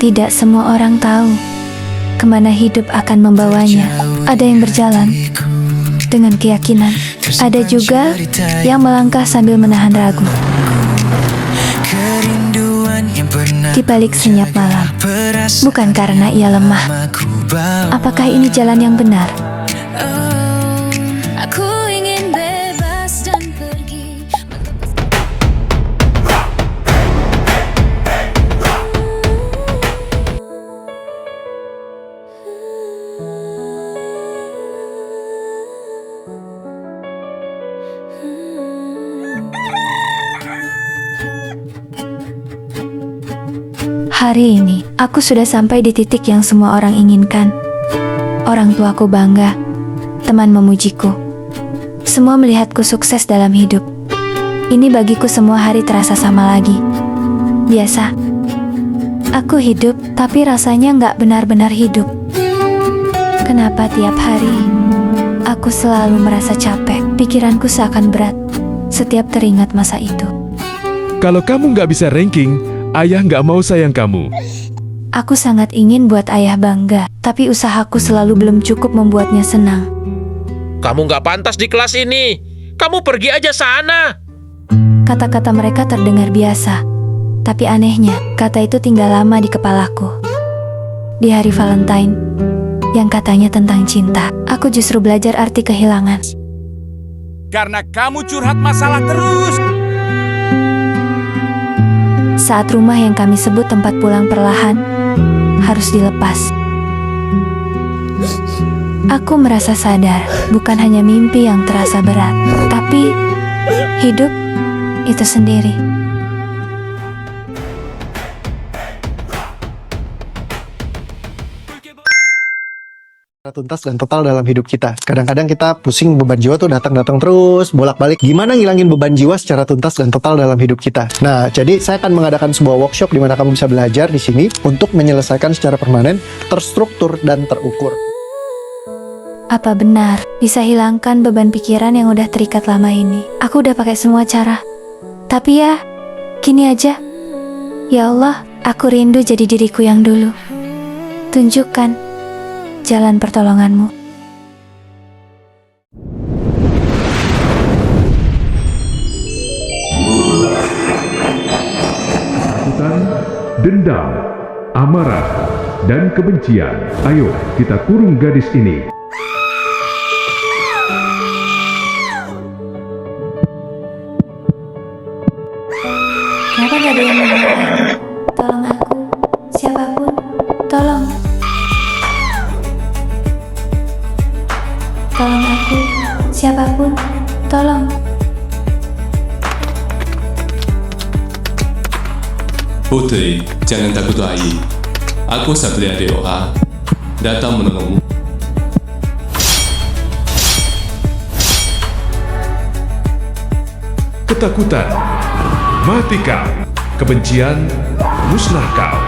Tidak semua orang tahu kemana hidup akan membawanya. Ada yang berjalan dengan keyakinan, ada juga yang melangkah sambil menahan ragu. Di balik senyap malam, bukan karena ia lemah. Apakah ini jalan yang benar? Aku ingin bebas dan pergi. Hari ini, aku sudah sampai di titik yang semua orang inginkan. Orang tuaku bangga, teman memujiku. Semua melihatku sukses dalam hidup. Ini bagiku semua hari terasa sama lagi. Biasa. Aku hidup, tapi rasanya nggak benar-benar hidup. Kenapa tiap hari aku selalu merasa capek? Pikiranku seakan berat setiap teringat masa itu. Kalau kamu nggak bisa ranking, ayah nggak mau sayang kamu. Aku sangat ingin buat ayah bangga, tapi usahaku selalu belum cukup membuatnya senang. Kamu nggak pantas di kelas ini. Kamu pergi aja sana. Kata-kata mereka terdengar biasa, tapi anehnya, kata itu tinggal lama di kepalaku. Di hari Valentine, yang katanya tentang cinta, aku justru belajar arti kehilangan. Karena kamu curhat masalah terus. Saat rumah yang kami sebut tempat pulang perlahan harus dilepas, aku merasa sadar bukan hanya mimpi yang terasa berat, tapi hidup itu sendiri. Tuntas dan total dalam hidup kita. Kadang-kadang kita pusing, beban jiwa tuh datang-datang terus, bolak-balik. Gimana ngilangin beban jiwa secara tuntas dan total dalam hidup kita? Nah, jadi saya akan mengadakan sebuah workshop di mana kamu bisa belajar di sini untuk menyelesaikan secara permanen, terstruktur dan terukur. Apa benar bisa hilangkan beban pikiran yang udah terikat lama ini? Aku udah pakai semua cara, tapi ya gini aja. Ya Allah, aku rindu jadi diriku yang dulu. Tunjukkan jalan pertolonganmu. Ketakutan, dendam, amarah, dan kebencian. Ayo kita kurung gadis ini. Kenapa gak ada yang mendengar? Tolong aku, siapapun, tolong. Tolong aku, siapapun, tolong. Putri, jangan takut lagi. Aku Satria Dewa, datang menolongmu. Ketakutan, mati kau. Kebencian, musnah kau.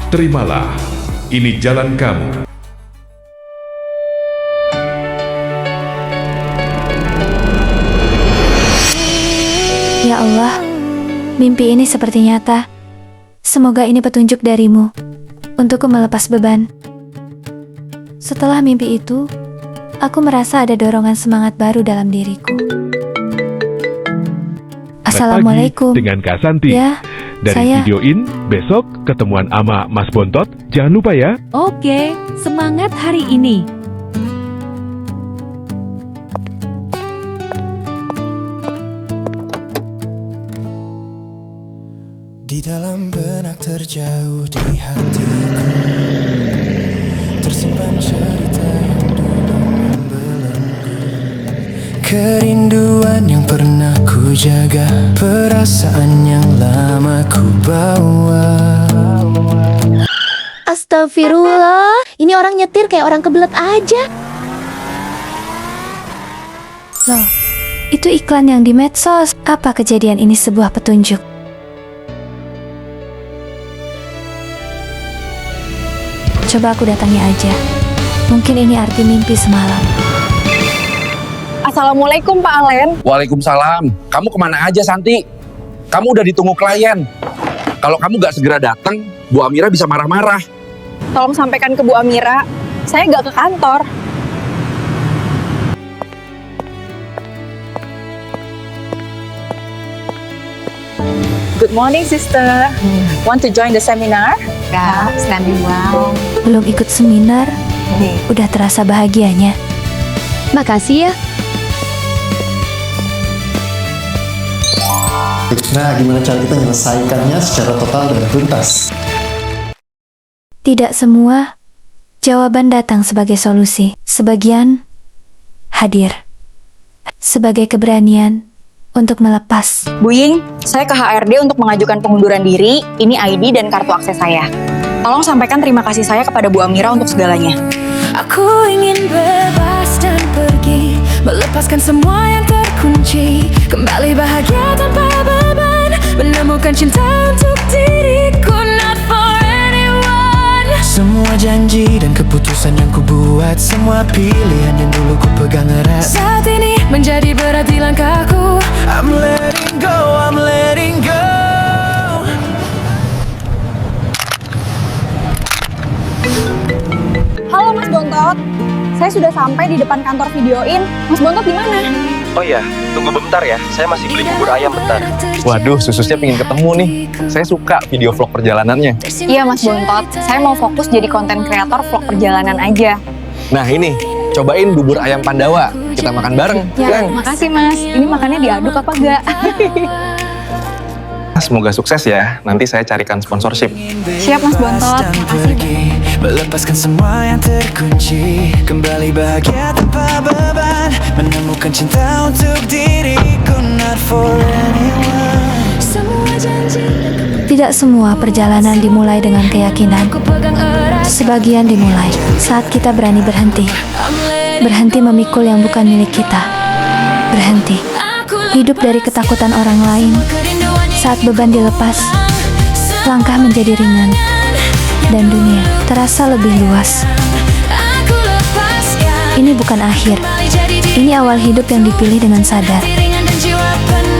Terimalah, ini jalan kamu. Ya Allah, mimpi ini seperti nyata. Semoga ini petunjuk darimu untukku melepas beban. Setelah mimpi itu, aku merasa ada dorongan semangat baru dalam diriku. Assalamualaikum. Pagi dengan Kak Santi. Ya, Dari saya. videoin, besok ketemuan ama Mas Bontot. Jangan lupa ya. Oke, semangat hari ini. Di dalam benak terjauh di hatiku tersimpan cerita yang dulu membelenggu. Kerinduan yang pernah ku jaga, perasaan yang lama ku bawa. Astagfirullah, ini orang nyetir kayak orang kebelet aja. Loh, itu iklan yang di medsos. Apa kejadian ini sebuah petunjuk? Coba aku datangi aja. Mungkin ini arti mimpi semalam. Assalamualaikum Pak Alen. Waalaikumsalam. Kamu kemana aja Santi? Kamu udah ditunggu klien. Kalau kamu gak segera datang, Bu Amira bisa marah-marah. Tolong sampaikan ke Bu Amira, saya gak ke kantor. Good morning, sister. Want to join the seminar? Ya, standing well. Belum ikut seminar, udah terasa bahagianya. Makasih ya. Nah, gimana cara kita menyelesaikannya secara total dan tuntas? Tidak semua jawaban datang sebagai solusi. Sebagian hadir sebagai keberanian untuk melepas. Bu Ying, saya ke HRD untuk mengajukan pengunduran diri. Ini ID dan kartu akses saya. Tolong sampaikan terima kasih saya kepada Bu Amira untuk segalanya. Aku ingin bebas dan pergi, melepaskan semua yang terkunci, kembali bahagia tanpa beban, menemukan cinta untuk diriku, not for anyone. Semua janji dan keputusan yang ku buat, semua pilihan yang dulu ku pegang erat, Saat ini menjadi berat di langkahku. I'm letting go, I'm letting go. Halo Mas Bontot, saya sudah sampai di depan kantor Videoin. Mas Bontot di mana? Oh iya, tunggu bentar ya. Saya masih beli bubur ayam bentar. Waduh, sususnya pengen ketemu nih. Saya suka video vlog perjalanannya. Iya Mas Bontot, saya mau fokus jadi konten kreator vlog perjalanan aja. Nah ini, cobain bubur ayam Pandawa. Kita makan bareng. Ya, makasih Mas. Ini makannya diaduk apa enggak? Semoga sukses ya. Nanti saya carikan sponsorship. Siap Mas Bontot, makasih. Melepaskan semua yang terkunci, kembali bahagia tanpa beban, menemukan cinta untuk diriku, not for anyone. Semua janji Tidak semua perjalanan dimulai dengan keyakinan. ku pegang erat. Sebagian dimulai saat kita berani berhenti. Berhenti memikul yang bukan milik kita. Berhenti hidup dari ketakutan orang lain. Saat beban dilepas, langkah menjadi ringan, dan dunia terasa lebih luas. Aku lepaskan Ini bukan akhir. kembali jadi diri Ini awal hidup yang dipilih dengan sadar. ringan dan jiwa penuh